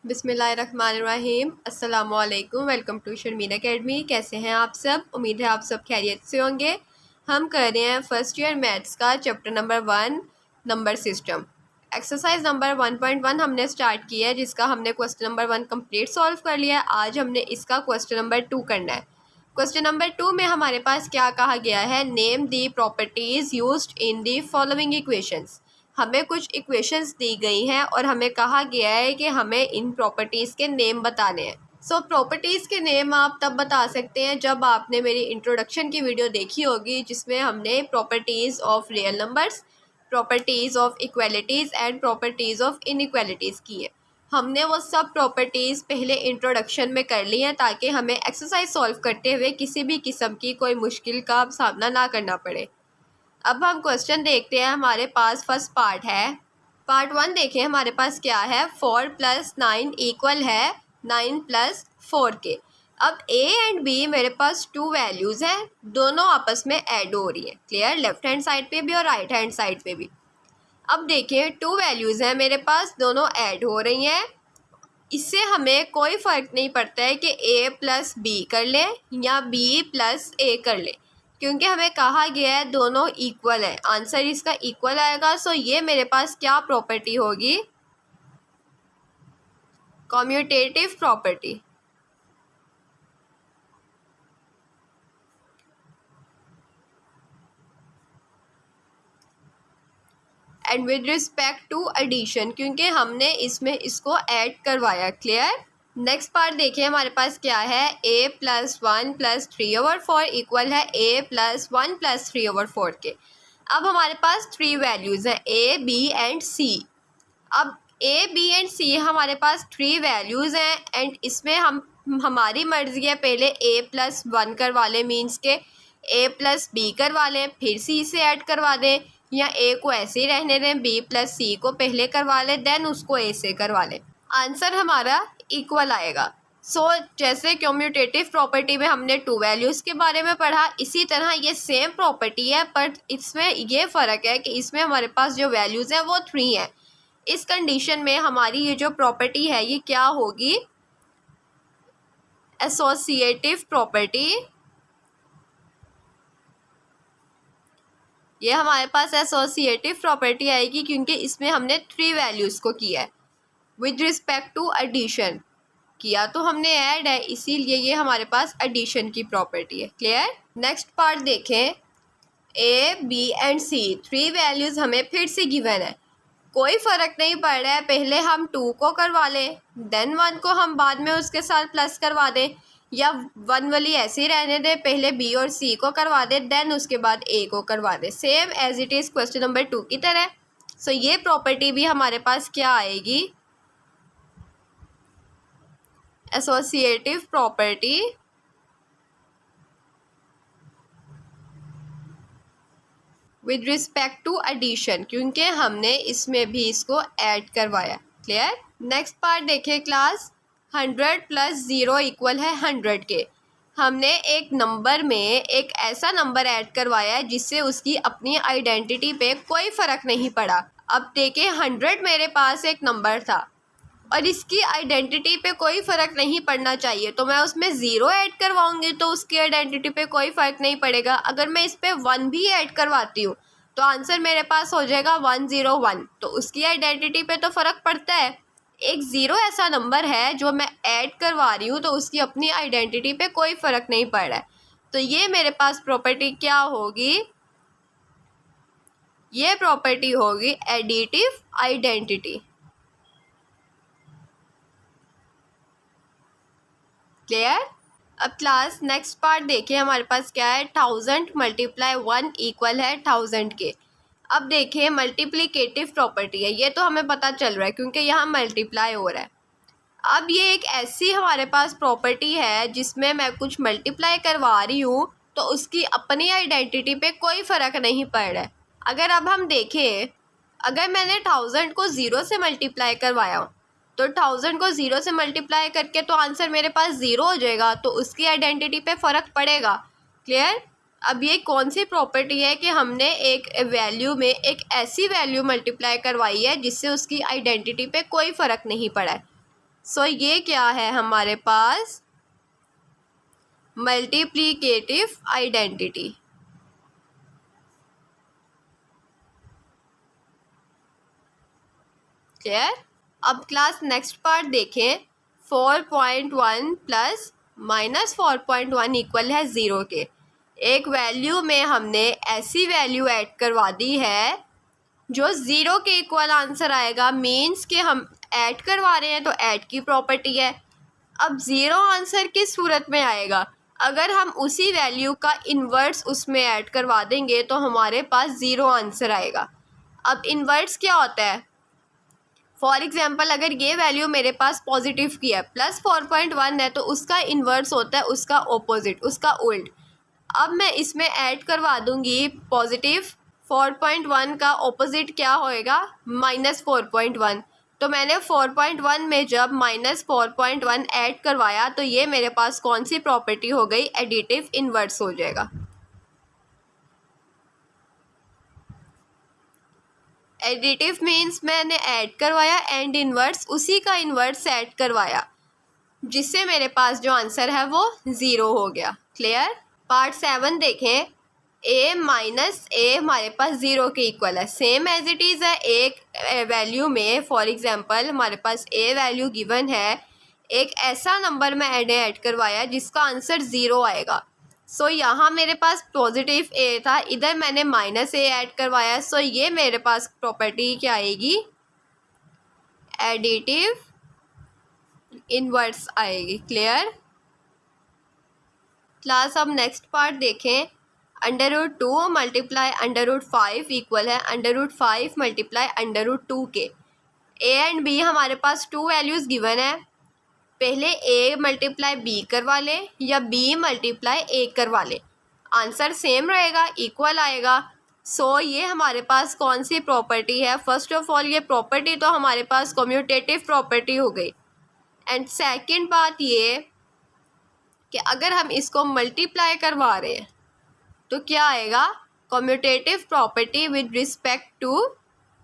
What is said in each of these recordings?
बिस्मिल्लाहिर्रहमानिर्रहीम। अस्सलामुअलैकुम। Welcome to Sharmeen academy. कैसे हैं आप सब? उम्मीद है आप सब खैरियत से होंगे। हम कर रहे हैं फर्स्ट ईयर मैथ्स का chapter number 1 number system. Exercise number 1.1 हमने स्टार्ट किया है, जिसका हमने क्वेश्चन नंबर 1 कंप्लीट सॉल्व कर लिया है। आज हमने इसका क्वेश्चन नंबर 2 करना है। क्वेश्चन नंबर 2 में हमारे पास क्या कहा गया है? Name the properties used in the following equations. हमें कुछ इक्वेशंस दी गई हैं और हमें कहा गया है कि हमें इन प्रॉपर्टीज़ के नेम बताने हैं। सो प्रॉपर्टीज़ के नेम आप तब बता सकते हैं जब आपने मेरी इंट्रोडक्शन की वीडियो देखी होगी, जिसमें हमने properties of real numbers, properties of equalities and properties of inequalities की है। हमने वो सब प्रॉपर्टीज़ पहले इंट्रोडक्शन में कर ली हैं ताकि हमें एक्सरसाइज सॉल्व करते हुए किसी भी किस्म की कोई मुश्किल का सामना ना करना पड़े। अब हम क्वेश्चन देखते हैं। हमारे पास फर्स्ट पार्ट है, पार्ट 1 देखें। हमारे पास क्या है? 4 + 9 इक्वल है 9 + 4 के। अब ए एंड बी मेरे पास 2 वैल्यूज़ हैं, दोनों आपस में ऐड हो रही हैं। क्लियर? लेफ्ट हैंड साइड पे भी और राइट हैंड साइड पे भी। अब देखिए 2 वैल्यूज़ हैं मेरे पास, दोनों ऐड हो रही हैं। इससे हमें कोई फ़र्क नहीं पड़ता है कि a + b कर लें या b + a कर लें, क्योंकि हमें कहा गया है दोनों इक्वल है। आंसर इसका इक्वल आएगा। सो ये मेरे पास क्या प्रॉपर्टी होगी? Commutative property. And with respect to addition, क्योंकि हमने इसमें इसको ऐड करवाया। क्लियर? नेक्स्ट पार्ट देखिए। हमारे पास क्या है? a + 1 + 3/4 इक्वल है a + 1 + 3/4 के। अब हमारे पास 3 वैल्यूज़ हैं, a, b एंड c। अब a, b एंड c हमारे पास 3 वैल्यूज़ हैं एंड इसमें हमारी मर्ज़ी है पहले a + 1 करवा लें, मीन्स के a + b करवा लें, फिर c से ऐड करवा दें, या a को ऐसे ही रहने दें, b + c को पहले करवा लें, देन उसको a से करवा लें। आंसर हमारा इक्वल आएगा। जैसे कम्यूटेटिव प्रॉपर्टी में हमने 2 वैल्यूज़ के बारे में पढ़ा, इसी तरह ये सेम प्रॉपर्टी है, पर इसमें ये फ़र्क है कि इसमें हमारे पास जो वैल्यूज़ हैं वो 3 हैं। इस कंडीशन में हमारी ये जो प्रॉपर्टी है ये क्या होगी? Associative property. ये हमारे पास एसोसिएटिव प्रॉपर्टी आएगी क्योंकि इसमें हमने 3 वैल्यूज़ को किया है। विद रिस्पेक्ट टू एडिशन किया तो हमने ऐड है, इसीलिए ये हमारे पास एडिशन की प्रॉपर्टी है। क्लियर? नेक्स्ट पार्ट देखें। a, b and c 3 values हमें फिर से गिवन है। कोई फ़र्क नहीं पड़ रहा है, पहले हम 2 को करवा लें, देन 1 को हम बाद में उसके साथ प्लस करवा दें, या 1 वाली ऐसे ही रहने दें, पहले b और c को करवा दें, देन उसके बाद a को करवा दें, same as it is question number 2 की तरह। सो ये प्रॉपर्टी भी हमारे पास क्या आएगी? Associative property with respect to addition, क्योंकि हमने इसमें भी इसको ऐड करवाया। क्लियर? नेक्स्ट पार्ट देखिए क्लास। 100 + 0 इक्वल है 100 के। हमने एक नंबर में एक ऐसा नंबर ऐड करवाया है जिससे उसकी अपनी आइडेंटिटी पे कोई फ़र्क नहीं पड़ा। अब देखिए 100 मेरे पास एक नंबर था और इसकी आइडेंटिटी पे कोई फ़र्क नहीं पड़ना चाहिए, तो मैं उसमें 0 ऐड करवाऊंगी तो उसकी आइडेंटिटी पे कोई फ़र्क नहीं पड़ेगा। अगर मैं इस पर 1 भी ऐड करवाती हूँ तो आंसर मेरे पास हो जाएगा 101, तो उसकी आइडेंटिटी पे तो फ़र्क पड़ता है। एक 0 ऐसा नंबर है जो मैं ऐड करवा रही हूँ तो उसकी अपनी आइडेंटिटी पे कोई फ़र्क नहीं पड़ रहा है। तो ये मेरे पास प्रॉपर्टी क्या होगी? ये प्रॉपर्टी होगी एडिटिव आइडेंटिटी। क्लियर? अब क्लास नेक्स्ट पार्ट देखिए। हमारे पास क्या है? 1000 × 1 इक्वल है 1000 के। अब देखिए मल्टीप्लिकेटिव प्रॉपर्टी है, ये तो हमें पता चल रहा है क्योंकि यहाँ मल्टीप्लाई हो रहा है। अब ये एक ऐसी हमारे पास प्रॉपर्टी है जिसमें मैं कुछ मल्टीप्लाई करवा रही हूँ तो उसकी अपनी आइडेंटिटी पे कोई फ़र्क नहीं पड़ रहा है। अगर अब हम देखें, अगर मैंने 1000 को 0 से मल्टीप्लाई करवाया हो तो 1000 को 0 से मल्टीप्लाई करके तो आंसर मेरे पास 0 हो जाएगा, तो उसकी आइडेंटिटी पे फ़र्क पड़ेगा। क्लियर? अब ये कौन सी प्रॉपर्टी है कि हमने एक वैल्यू में एक ऐसी वैल्यू मल्टीप्लाई करवाई है जिससे उसकी आइडेंटिटी पे कोई फ़र्क नहीं पड़ा है। सो ये क्या है हमारे पास, मल्टीप्लिकेटिव आइडेंटिटी। क्लियर। अब क्लास नेक्स्ट पार्ट देखें। 4.1 प्लस माइनस 4.1 इक्वल है 0 के। एक वैल्यू में हमने ऐसी वैल्यू ऐड करवा दी है जो 0 के इक्वल आंसर आएगा। मीन्स कि हम ऐड करवा रहे हैं तो ऐड की प्रॉपर्टी है। अब 0 आंसर किस सूरत में आएगा, अगर हम उसी वैल्यू का इन्वर्स उसमें ऐड करवा देंगे तो हमारे पास 0 आंसर आएगा। अब इन्वर्स क्या होता है, फॉर एग्जांपल अगर ये वैल्यू मेरे पास पॉजिटिव की है, प्लस 4.1 है, तो उसका इन्वर्स होता है उसका ऑपोजिट, उसका उल्ट। अब मैं इसमें ऐड करवा दूंगी पॉजिटिव 4.1 का ऑपोजिट क्या होएगा, माइनस 4.1। तो मैंने 4.1 में जब माइनस 4.1 ऐड करवाया तो ये मेरे पास कौन सी प्रॉपर्टी हो गई, एडिटिव इन्वर्स हो जाएगा। एडिटिव मीन्स मैंने ऐड करवाया एंड इन्वर्स, उसी का इन्वर्स ऐड करवाया, जिससे मेरे पास जो आंसर है वो 0 हो गया। क्लियर। पार्ट 7 देखें। a माइनस ए हमारे पास 0 के इक्वल है, सेम एज इट इज़ है। एक वैल्यू में फॉर एग्जांपल हमारे पास a वैल्यू गिवन है, एक ऐसा नंबर में ऐड करवाया जिसका आंसर 0 आएगा। सो यहाँ मेरे पास पॉजिटिव a था, इधर मैंने माइनस a ऐड करवाया। सो ये मेरे पास प्रॉपर्टी क्या आएगी, एडिटिव इनवर्स आएगी। क्लियर। क्लास अब नेक्स्ट पार्ट देखें। √2 मल्टीप्लाई √5 इक्वल है √5 मल्टीप्लाई √2 के। a एंड b हमारे पास 2 वैल्यूज़ गिवन है, पहले a मल्टीप्लाई b करवा लें या b मल्टीप्लाई a करवा लें, आंसर सेम रहेगा, इक्वल आएगा। सो ये हमारे पास कौन सी प्रॉपर्टी है, फर्स्ट ऑफ ऑल ये प्रॉपर्टी तो हमारे पास कम्यूटेटिव प्रॉपर्टी हो गई। एंड सेकंड बात ये कि अगर हम इसको मल्टीप्लाई करवा रहे हैं तो क्या आएगा, commutative property with respect to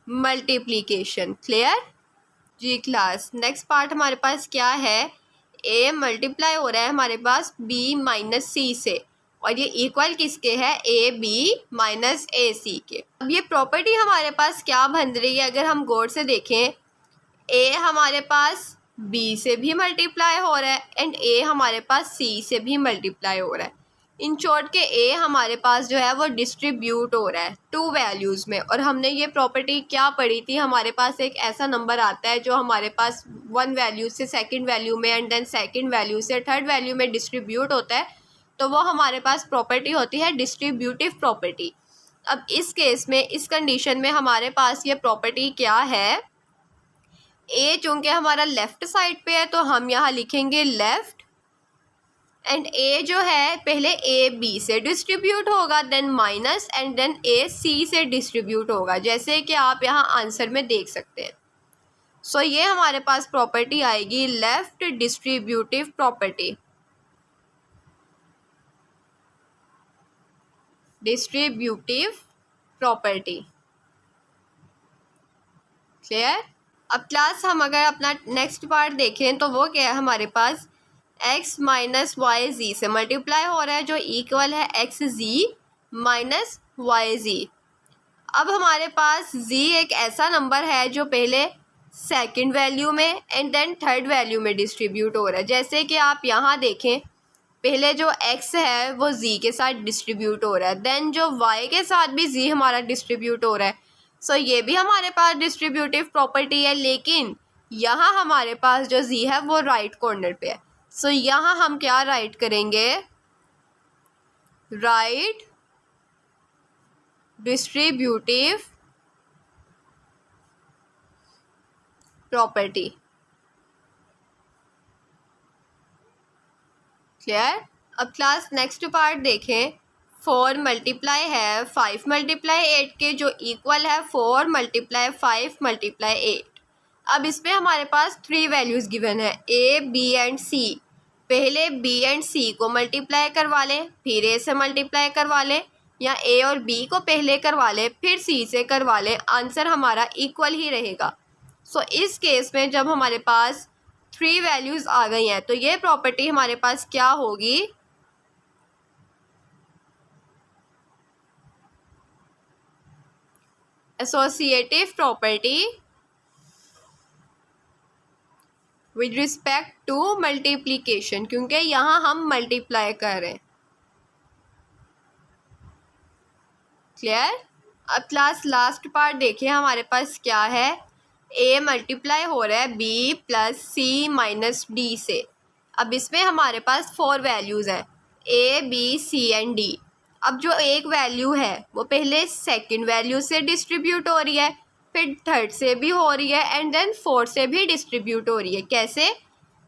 multiplication. Clear जी क्लास। नेक्स्ट पार्ट हमारे पास क्या है, a मल्टीप्लाई हो रहा है हमारे पास b माइनस सी से, और ये इक्वल किसके है, ए बी माइनस ए सी के। अब ये प्रॉपर्टी हमारे पास क्या बन रही है, अगर हम गौर से देखें, a हमारे पास b से भी मल्टीप्लाई हो रहा है एंड a हमारे पास c से भी मल्टीप्लाई हो रहा है। इन शॉर्ट के a हमारे पास जो है वो डिस्ट्रीब्यूट हो रहा है 2 वैल्यूज़ में। और हमने ये प्रॉपर्टी क्या पढ़ी थी, हमारे पास एक ऐसा नंबर आता है जो हमारे पास 1 वैल्यू से सेकंड वैल्यू में एंड देन सेकंड वैल्यू से थर्ड वैल्यू में डिस्ट्रीब्यूट होता है, तो वो हमारे पास प्रॉपर्टी होती है डिस्ट्रीब्यूटिव प्रॉपर्टी। अब इस केस में, इस कंडीशन में हमारे पास ये प्रॉपर्टी क्या है, a चूँकि हमारा लेफ़्ट साइड पे है तो हम यहाँ लिखेंगे लेफ़्ट, एंड a जो है पहले a b से डिस्ट्रीब्यूट होगा, then minus, and then a c से डिस्ट्रीब्यूट होगा, जैसे कि आप यहाँ आंसर में देख सकते हैं। सो ये हमारे पास प्रॉपर्टी आएगी left distributive property, distributive property. Clear. अब क्लास हम अगर अपना नेक्स्ट पार्ट देखें तो वो क्या है, हमारे पास x माइनस वाई जी से मल्टीप्लाई हो रहा है जो इक्वल है एक्स जी माइनस वाई जी। अब हमारे पास z एक ऐसा नंबर है जो पहले सेकंड वैल्यू में एंड देन थर्ड वैल्यू में डिस्ट्रीब्यूट हो रहा है, जैसे कि आप यहाँ देखें, पहले जो x है वो z के साथ डिस्ट्रीब्यूट हो रहा है, देन जो y के साथ भी z हमारा डिस्ट्रीब्यूट हो रहा है। सो ये भी हमारे पास डिस्ट्रीब्यूटिव प्रॉपर्टी है, लेकिन यहाँ हमारे पास जो z है वो राइट कॉर्नर पे है। सो यहाँ हम क्या राइट करेंगे, राइट डिस्ट्रीब्यूटिव प्रॉपर्टी। क्लियर। अब क्लास नेक्स्ट पार्ट देखें। 4 मल्टीप्लाई है 5 मल्टीप्लाई 8 के जो इक्वल है 4 मल्टीप्लाई 5 मल्टीप्लाई 8। अब इसमें हमारे पास 3 वैल्यूज़ गिवन है, a b एंड c। पहले b एंड c को मल्टीप्लाई करवा लें, फिर a से मल्टीप्लाई करवा लें, या a और b को पहले करवा लें फिर c से करवा लें, आंसर हमारा इक्वल ही रहेगा। सो इस केस में जब हमारे पास 3 वैल्यूज़ आ गई हैं, तो ये प्रॉपर्टी हमारे पास क्या होगी? Associative property with respect to multiplication, क्योंकि यहाँ हम मल्टीप्लाई कर रहे हैं। क्लियर? अब क्लास लास्ट पार्ट देखिए, हमारे पास क्या है? a मल्टीप्लाई हो रहा है b प्लस सी माइनस डी से। अब इसमें हमारे पास 4 वैल्यूज़ हैं, a b c and d। अब जो एक वैल्यू है वो पहले सेकंड वैल्यू से डिस्ट्रीब्यूट हो रही है, फिर थर्ड से भी हो रही है, एंड देन फोर्थ से भी डिस्ट्रीब्यूट हो रही है। कैसे?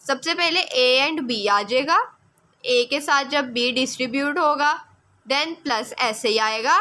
सबसे पहले a एंड b आ जाएगा, a के साथ जब b डिस्ट्रीब्यूट होगा देन प्लस ऐसे ही आएगा,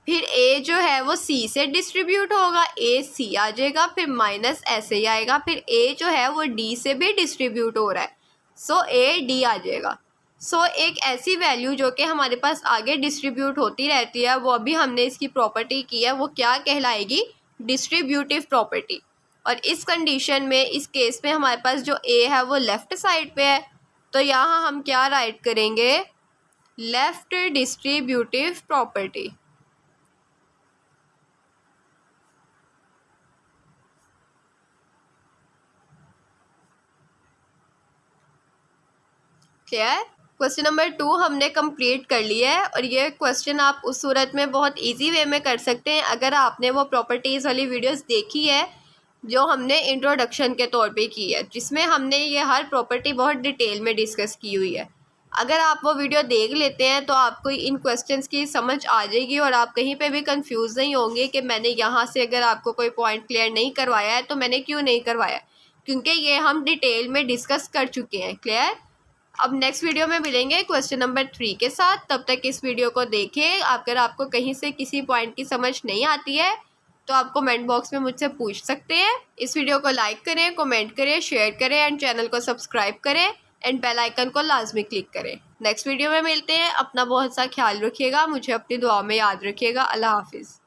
फिर a जो है वो c से डिस्ट्रीब्यूट होगा, a c आ जाएगा, फिर माइनस ऐसे ही आएगा, फिर a जो है वो d से भी डिस्ट्रीब्यूट हो रहा है, सो a d आ जाएगा। सो एक ऐसी वैल्यू जो कि हमारे पास आगे डिस्ट्रीब्यूट होती रहती है, वो अभी हमने इसकी प्रॉपर्टी की है, वो क्या कहलाएगी? Distributive property. और इस कंडीशन में, इस केस में हमारे पास जो a है वो लेफ़्ट साइड पे है, तो यहाँ हम क्या राइट करेंगे? Left distributive property. Clear? Question number 2 हमने कंप्लीट कर लिया है, और ये क्वेश्चन आप उस सूरत में बहुत इजी वे में कर सकते हैं अगर आपने वो प्रॉपर्टीज़ वाली वीडियोस देखी है जो हमने इंट्रोडक्शन के तौर पे की है, जिसमें हमने ये हर प्रॉपर्टी बहुत डिटेल में डिस्कस की हुई है। अगर आप वो वीडियो देख लेते हैं तो आपको इन क्वेश्चंस की समझ आ जाएगी, और आप कहीं पे भी कंफ्यूज नहीं होंगे कि मैंने यहाँ से अगर आपको कोई पॉइंट क्लियर नहीं करवाया है तो मैंने क्यों नहीं करवाया, क्योंकि ये हम डिटेल में डिस्कस कर चुके हैं। क्लियर? अब नेक्स्ट वीडियो में मिलेंगे क्वेश्चन नंबर 3 के साथ। तब तक इस वीडियो को देखें। अगर आपको कहीं से किसी पॉइंट की समझ नहीं आती है तो आप कमेंट बॉक्स में मुझसे पूछ सकते हैं। इस वीडियो को लाइक करें, कमेंट करें, शेयर करें एंड चैनल को सब्सक्राइब करें एंड बेल आइकन को लाजमी क्लिक करें। नेक्स्ट वीडियो में मिलते हैं। अपना बहुत सा ख्याल रखिएगा, मुझे अपनी दुआ में याद रखिएगा। अल्लाह हाफिज़।